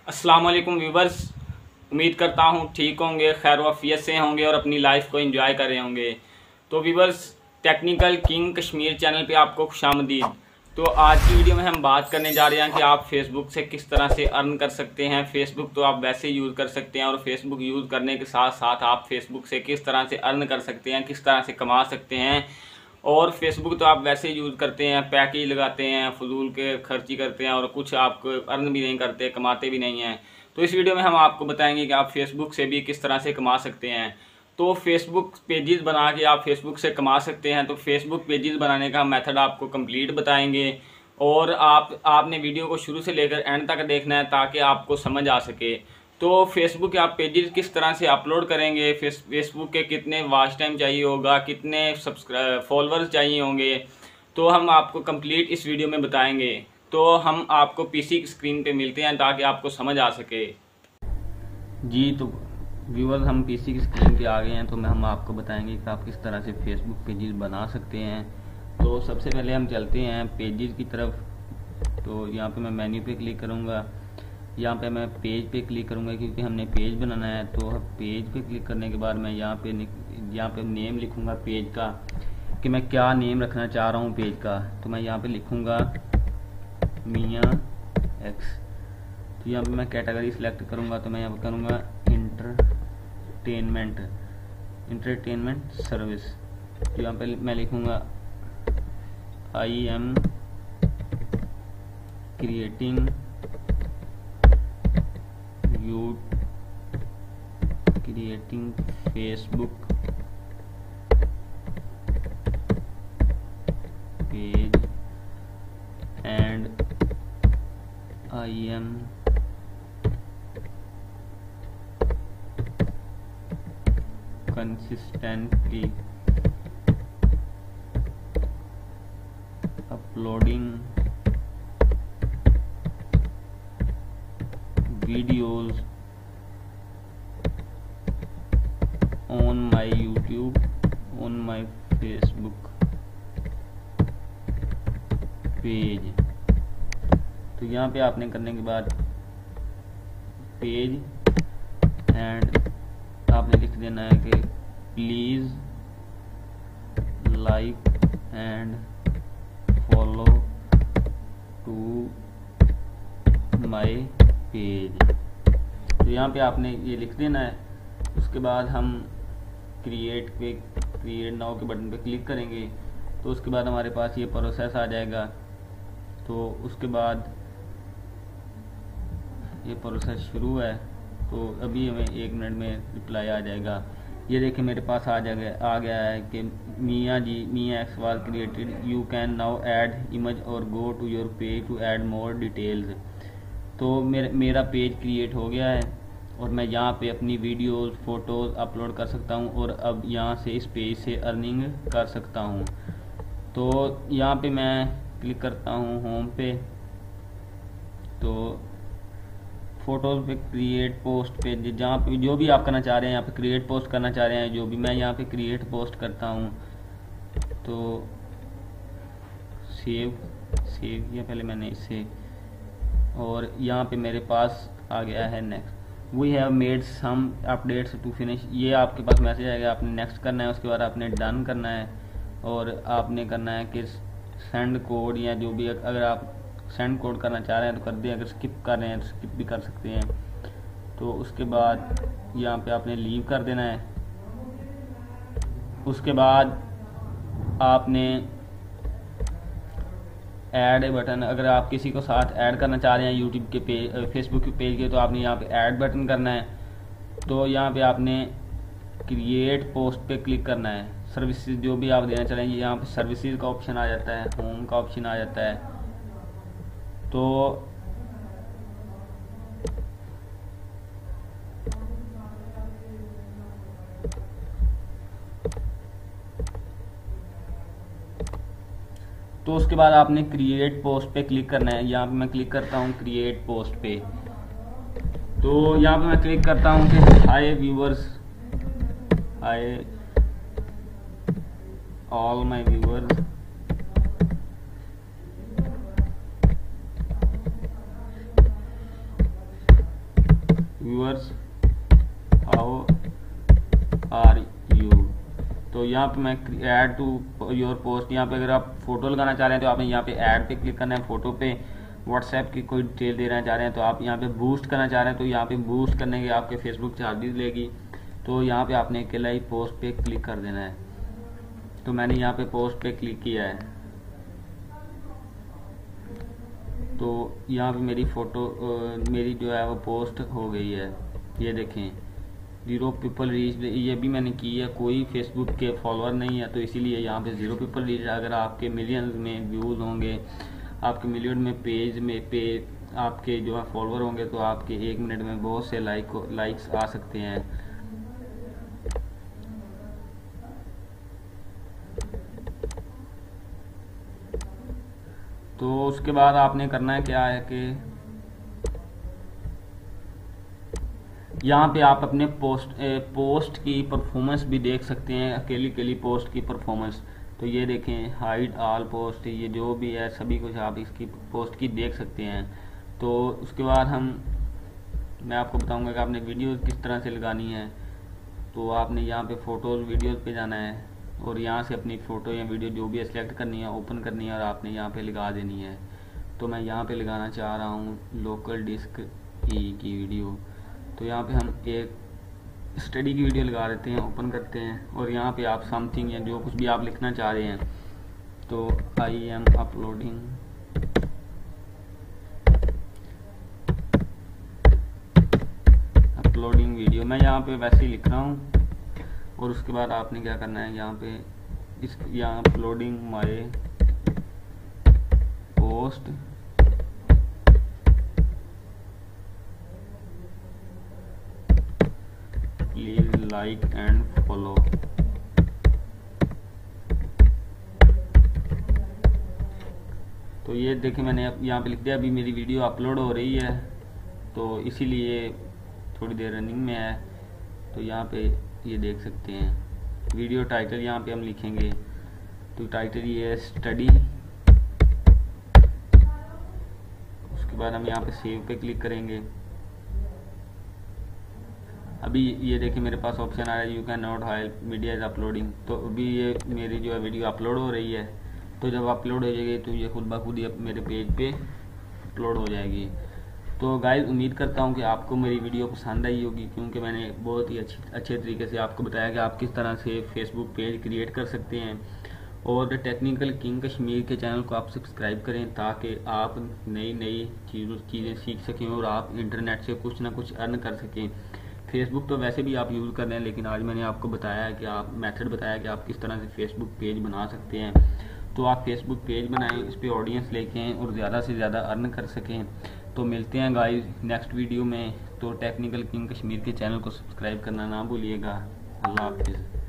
अस्सलाम वालेकुम व्यूवर्स। उम्मीद करता हूँ ठीक होंगे, खैर वाफियत से होंगे और अपनी लाइफ को एंजॉय कर रहे होंगे। तो viewers, technical king Kashmir channel पे आपको खुशामदीद। तो आज की वीडियो में हम बात करने जा रहे हैं कि आप फेसबुक से किस तरह से अर्न कर सकते हैं। फेसबुक तो आप वैसे यूज़ कर सकते हैं और फेसबुक यूज़ करने के साथ साथ आप फेसबुक से किस तरह से अर्न कर सकते हैं, किस तरह से कमा सकते हैं। और फेसबुक तो आप वैसे यूज़ करते हैं, पैकेज लगाते हैं, फजूल के खर्ची करते हैं और कुछ आप अर्न भी नहीं करते, कमाते भी नहीं हैं। तो इस वीडियो में हम आपको बताएंगे कि आप फेसबुक से भी किस तरह से कमा सकते हैं। तो फेसबुक पेजेस बना के आप फेसबुक से कमा सकते हैं। तो फेसबुक पेजेस बनाने का मेथड आपको कंप्लीट बताएंगे और आपने वीडियो को शुरू से लेकर एंड तक देखना है ताकि आपको समझ आ सके। तो फेसबुक के आप पेजेस किस तरह से अपलोड करेंगे, फेसबुक के कितने वॉच टाइम चाहिए होगा, कितने फॉलोअर्स चाहिए होंगे, तो हम आपको कंप्लीट इस वीडियो में बताएंगे। तो हम आपको पीसी की स्क्रीन पे मिलते हैं ताकि आपको समझ आ सके। जी तो व्यूअर्स, हम पीसी की स्क्रीन पे आ गए हैं। तो हम आपको बताएंगे कि आप किस तरह से फेसबुक पेजेस बना सकते हैं। तो सबसे पहले हम चलते हैं पेजेस की तरफ। तो यहाँ पे मैं मेन्यू पे क्लिक करूँगा, यहाँ पे मैं पेज पे क्लिक करूँगा क्योंकि हमने पेज बनाना है। तो पेज पे क्लिक करने के बाद मैं यहाँ पे नेम लिखूँगा पेज का, कि मैं क्या नेम रखना चाह रहा हूँ पेज का। तो मैं यहाँ पे लिखूँगा मियाँ एक्स। तो यहाँ पे मैं कैटेगरी सिलेक्ट करूँगा। तो मैं यहाँ पे करूँगा इंटरटेनमेंट सर्विस। तो यहाँ पे मैं लिखूँगा I am creating Facebook page and I am consistently uploading videos on my YouTube, on my Facebook page। तो यहाँ पे आपने करने के बाद पेज एंड आपने लिख देना है कि please like and follow to my page. तो यहाँ पे आपने ये लिख देना है। उसके बाद हम क्रिएट नाउ के बटन पे क्लिक करेंगे। तो उसके बाद हमारे पास ये प्रोसेस आ जाएगा। तो उसके बाद ये प्रोसेस शुरू है। तो अभी हमें 1 मिनट में रिप्लाई आ जाएगा। ये देखिए मेरे पास आ गया है कि मियाँ X was created, you can now add image or go to your page to add more details. तो मेरा पेज क्रिएट हो गया है और मैं यहाँ पे अपनी वीडियोस फोटोज़ अपलोड कर सकता हूँ और अब यहाँ से इस पेज से अर्निंग कर सकता हूँ। तो यहाँ पे मैं क्लिक करता हूँ होम पे। तो फोटोज़ पे क्रिएट पोस्ट पे, जहाँ पे जो भी आप करना चाह रहे हैं, यहाँ पे क्रिएट पोस्ट करना चाह रहे हैं, जो भी मैं यहाँ पे क्रिएट पोस्ट करता हूँ। तो सेव किया पहले मैंने इसे और यहाँ पे मेरे पास आ गया है next. We have made some updates to finish. ये आपके पास मैसेज आएगा, आपने नेक्स्ट करना है। उसके बाद आपने डन करना है और आपने करना है कि सेंड कोड, या जो भी अगर आप सेंड कोड करना चाह रहे हैं तो कर दें, अगर स्किप कर रहे हैं तो स्किप भी कर सकते हैं। तो उसके बाद यहाँ पे आपने लीव कर देना है। उसके बाद आपने ऐड बटन, अगर आप किसी को साथ ऐड करना चाह रहे हैं यूट्यूब के पेज, फेसबुक के पेज के, तो आपने यहाँ पे ऐड बटन करना है। तो यहाँ पे आपने क्रिएट पोस्ट पे क्लिक करना है। सर्विसेज जो भी आप देना चाह रहे हैं, यहाँ पे सर्विसेज का ऑप्शन आ जाता है, होम का ऑप्शन आ जाता है। तो उसके बाद आपने क्रिएट पोस्ट पे क्लिक करना है। यहाँ पे मैं क्लिक करता हूँ क्रिएट पोस्ट पे। तो यहाँ पे मैं क्लिक करता हूँ कि hi viewers, hi all my viewers, viewers how are you. तो यहाँ पे मैं ऐड टू योर पोस्ट, यहाँ पे अगर आप फोटो लगाना चाह रहे हैं तो आपने यहाँ पे ऐड पे क्लिक करना है। फोटो पे व्हाट्सएप की कोई डिटेल देना चाह रहे हैं तो आप यहाँ पे बूस्ट करना चाह रहे हैं तो यहाँ पे बूस्ट करने के आपके फेसबुक चार्जेस लेगी। तो यहाँ पे आपने अकेला ही पोस्ट पे क्लिक कर देना है। तो मैंने यहाँ पे पोस्ट पे क्लिक किया है, तो यहाँ पे मेरी फ़ोटो मेरी जो है वो पोस्ट हो गई है। ये देखें 0 पीपल रीच, ये भी मैंने की है, कोई फेसबुक के फॉलोअर नहीं है तो इसीलिए यहाँ पे 0 पीपल रीच। अगर आपके मिलियंस में व्यूज़ होंगे, आपके मिलियन में पेज में आपके जो है फॉलोअर होंगे तो आपके 1 मिनट में बहुत से लाइक्स आ सकते हैं। तो उसके बाद आपने करना है क्या है कि यहाँ पे आप अपने पोस्ट की परफॉर्मेंस भी देख सकते हैं, अकेली पोस्ट की परफॉर्मेंस। तो ये देखें हाइड ऑल पोस्ट, ये जो भी है सभी कुछ आप इसकी पोस्ट की देख सकते हैं। तो उसके बाद मैं आपको बताऊंगा कि आपने वीडियो किस तरह से लगानी है। तो आपने यहाँ पे फ़ोटोज़ वीडियोज़ पे जाना है और यहाँ से अपनी फ़ोटो या वीडियो जो भी है सिलेक्ट करनी है, ओपन करनी है और आपने यहाँ पे लगा देनी है। तो मैं यहाँ पे लगाना चाह रहा हूँ लोकल डिस्क ई की वीडियो। तो यहाँ पे हम एक स्टडी की वीडियो लगा देते हैं, ओपन करते हैं और यहाँ पे आप समथिंग या जो कुछ भी आप लिखना चाह रहे हैं। तो आई एम अपलोडिंग वीडियो, मैं यहाँ पे वैसे ही लिख रहा हूँ। और उसके बाद आपने क्या करना है, यहाँ uploading my post please like and follow. तो ये देखिए मैंने यहाँ पे लिख दिया, अभी मेरी वीडियो अपलोड हो रही है तो इसीलिए थोड़ी देर रनिंग में है। तो यहाँ पे ये देख सकते हैं वीडियो टाइटल यहाँ पे हम लिखेंगे। तो टाइटल ये है स्टडी। उसके बाद हम यहाँ पे सेव पे क्लिक करेंगे। अभी ये देखिए मेरे पास ऑप्शन आ रहा है you can not help media is uploading. तो अभी ये मेरी जो है वीडियो अपलोड हो रही है। तो जब अपलोड हो जाएगी तो ये खुद ब खुद ही मेरे पेज पे अपलोड हो जाएगी। तो गाइस उम्मीद करता हूँ कि आपको मेरी वीडियो पसंद आई होगी, क्योंकि मैंने बहुत ही अच्छे तरीके से आपको बताया कि आप किस तरह से फेसबुक पेज क्रिएट कर सकते हैं। और टेक्निकल किंग कश्मीर के चैनल को आप सब्सक्राइब करें ताकि आप नई चीज़ें सीख सकें और आप इंटरनेट से कुछ ना कुछ अर्न कर सकें। फेसबुक तो वैसे भी आप यूज़ कर रहे हैं, लेकिन आज मैंने आपको बताया कि मेथड बताया कि आप किस तरह से फेसबुक पेज बना सकते हैं। तो आप फेसबुक पेज बनाएं, इस पर ऑडियंस लेके आएँ और ज़्यादा से ज़्यादा अर्न कर सकें। तो मिलते हैं गाइस नेक्स्ट वीडियो में। तो टेक्निकल किंग कश्मीर के चैनल को सब्सक्राइब करना ना भूलिएगा। अल्लाह हाफिज़।